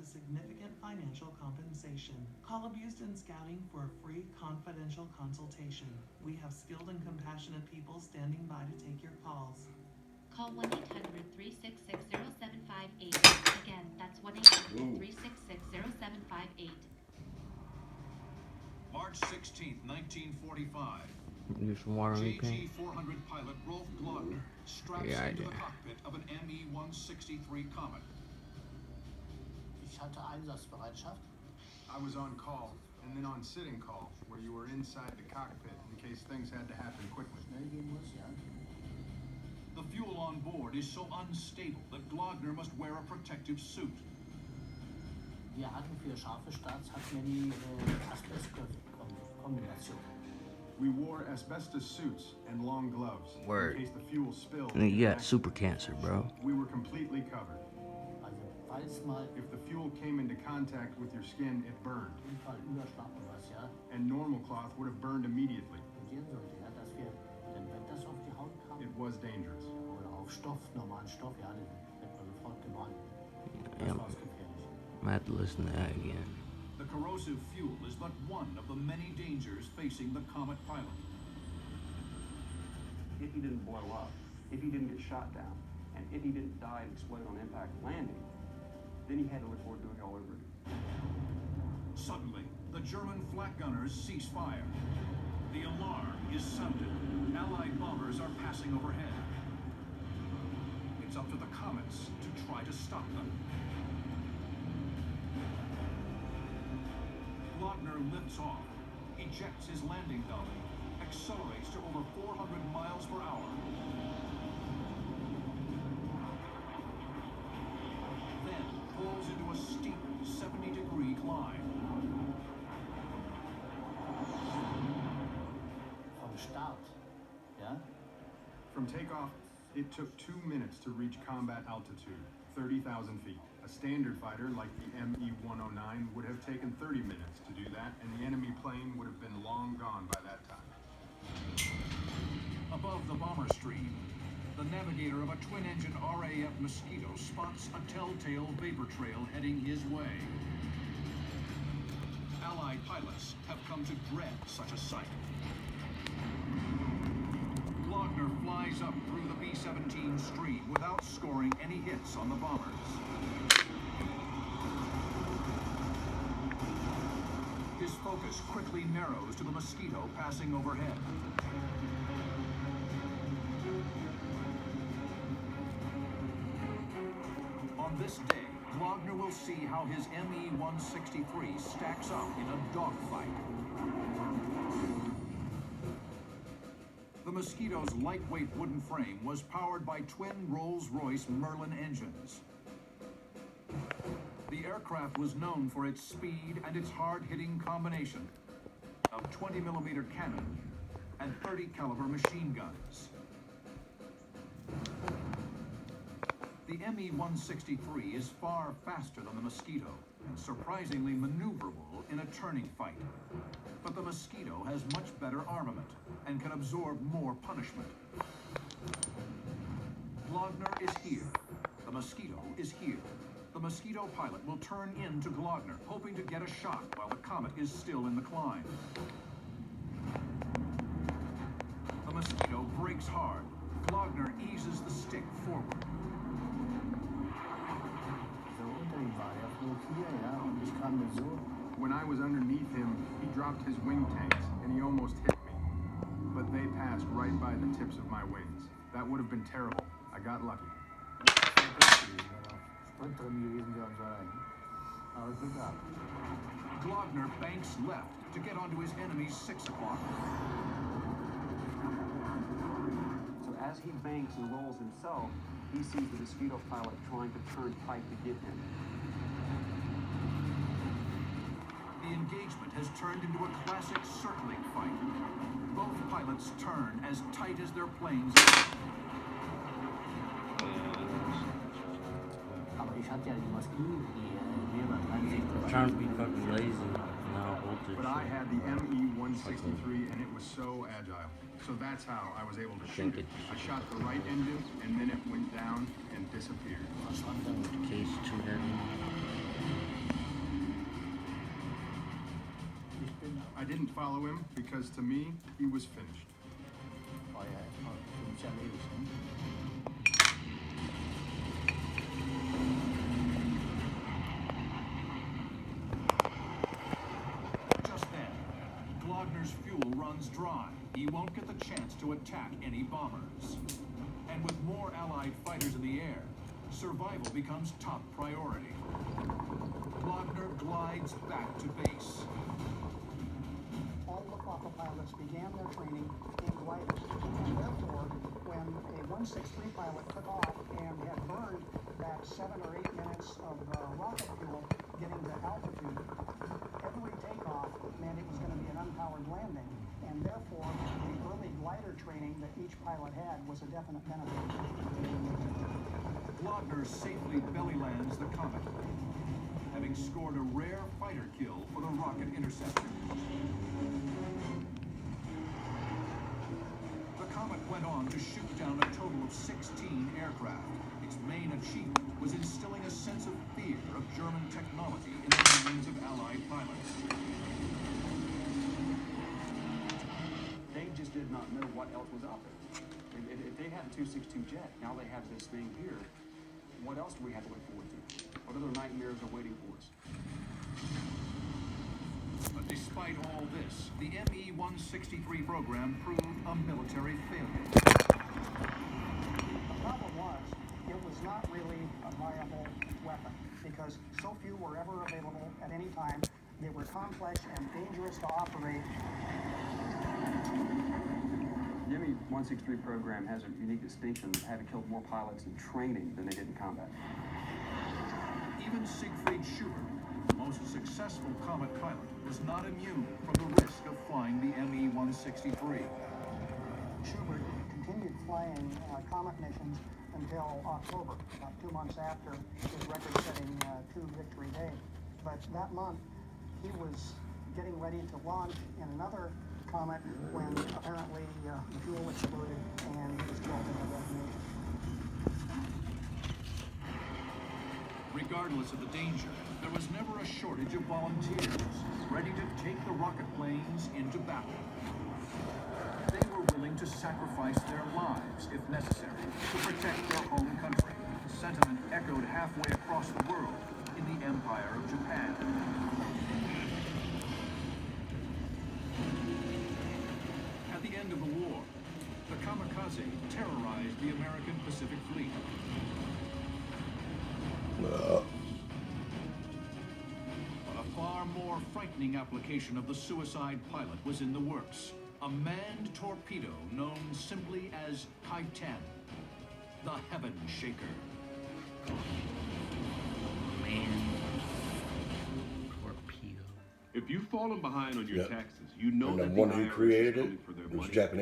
to significant financial compensation. Call Abused in Scouting for a free, confidential consultation. We have skilled and compassionate people standing by to take your calls. Call 1-800-366-0758. Again, that's 1-800-366-0758. March 16, 1945. Use some water on your pants. JG-400 pilot Rolf Glogner straps into the cockpit of an ME-163 Comet. Ich hatte Einsatzbereitschaft. I was on call, and then on sitting call, where you were inside the cockpit in case things had to happen quickly. Schnell gehen muss, ja. The fuel on board is so unstable that Glogner must wear a protective suit. Wir hatten für scharfe Starts hatten wir die Asbest-Kombination. We wore asbestos suits and long gloves Word. in case the fuel spilled. And you got super cancer, bro. We were completely covered. Also falls mal If the fuel came into contact with your skin, it burned. Unfall, Überschlag und was, ja, And normal cloth would have burned immediately. passieren sollte, ja, dass wir, denn wenn das auf die Haut kam, It was dangerous. oder auf Stoff, normalen Stoff, ja, dann wird man sofort gebrannt. Das Ja. war gefährlich. I'm gonna have to listen to that again. The corrosive fuel is but one of the many dangers facing the Comet pilot. If he didn't blow up, if he didn't get shot down, and if he didn't die and explode on impact landing, then he had to look forward to doing it all over again. Suddenly, the German flak gunners cease fire. The alarm is sounded. Allied bombers are passing overhead. It's up to the Comets to try to stop them. Glogner lifts off, ejects his landing dolly, accelerates to over 400 miles per hour. Then pulls into a steep 70-degree climb. Vom Start, ja, From takeoff, it took 2 minutes to reach combat altitude, 30,000 feet. A standard fighter like the ME-109 would have taken 30 minutes to do that, and the enemy plane would have been long gone by that time. Above the bomber stream, the navigator of a twin-engine RAF Mosquito spots a telltale vapor trail heading his way. Allied pilots have come to dread such a sight. Glogner flies up through the B-17 stream without scoring any hits on the bombers. His focus quickly narrows to the Mosquito passing overhead. On this day, Glogner will see how his ME-163 stacks up in a dogfight. The Mosquito's lightweight wooden frame was powered by twin Rolls-Royce Merlin engines. The aircraft was known for its speed and its hard-hitting combination of 20mm cannon and 30 caliber machine guns. The ME-163 is far faster than the Mosquito and surprisingly maneuverable in a turning fight. But the Mosquito has much better armament and can absorb more punishment. Glogner is here. The Mosquito is here. The Mosquito pilot will turn in to Glogner, hoping to get a shot while the Comet is still in the climb. The Mosquito brakes hard. Glogner eases the stick forward. so unter ihm war der flog hier, ja, und ich kam mir so, When I was underneath him, he dropped his wing tanks, and he almost hit me. But they passed right by the tips of my wings. That would have been terrible. I got lucky. Sprint drin gewesen wäre und so ein. Aber Glück gehabt. Glogner banks left to get onto his enemy's 6 o'clock. So as he banks and rolls himself, he sees the Mosquito pilot trying to turn tight to get him. The engagement has turned into a classic circling fight. Both pilots turn as tight as their planes. Aber ich hatte ja die Moskito, die Weber 63. Trying to be fucking lazy. Now voltage. But I had the ME-163, and it was so agile. So that's how I was able to shoot it. I shot the right engine, and then it went down and disappeared. Verschwand dann. Case too heavy. didn't follow him because to me, he was finished. Oh yeah, zum Zerlegen, ne? Just then, Glogner's fuel runs dry. He won't get the chance to attack any bombers. And with more Allied fighters in the air, survival becomes top priority. Glogner glides back to base. All Luftwaffe pilots began their training in gliders, and therefore, when a 163 pilot took off and had burned that 7 or 8 minutes of rocket fuel getting to altitude, every takeoff meant it was going to be an unpowered landing, and therefore, the early glider training that each pilot had was a definite benefit. Glogner safely belly lands the Comet, having scored a rare fighter kill for the rocket interceptor. The Comet went on to shoot down a total of 16 aircraft. Its main achievement was instilling a sense of fear of German technology in the minds of Allied pilots. They just did not know what else was out there. If they had a 262 jet, now they have this thing here. What else do we have to look forward to? What other nightmares are waiting for us? But despite all this, the ME-163 program proved a military failure. The problem was, it was not really a viable weapon, because so few were ever available at any time. They were complex and dangerous to operate. The ME-163 program has a unique distinction of having killed more pilots in training than they did in combat. Even Siegfried Schubert, the most successful Comet pilot, was not immune from the risk of flying the ME-163. Schubert continued flying Comet missions until October, about 2 months after his record-setting 2 Victory Day. But that month, he was getting ready to launch in another Comet when apparently the fuel exploded and he was killed in the detonation. Regardless of the danger, there was never a shortage of volunteers ready to take the rocket planes into battle. They were willing to sacrifice their lives, if necessary, to protect their home country. A sentiment echoed halfway across the world in the Empire of Japan. At the end of the war, the kamikaze terrorized the American Pacific Fleet. But a far more frightening application of the suicide pilot was in the works. A manned torpedo known simply as Kai-10, the Heaven Shaker. Man. Torpedo. If you've fallen behind on your Yep. taxes, you know And the that one the who IRS created is it coming for their was money. Japanese.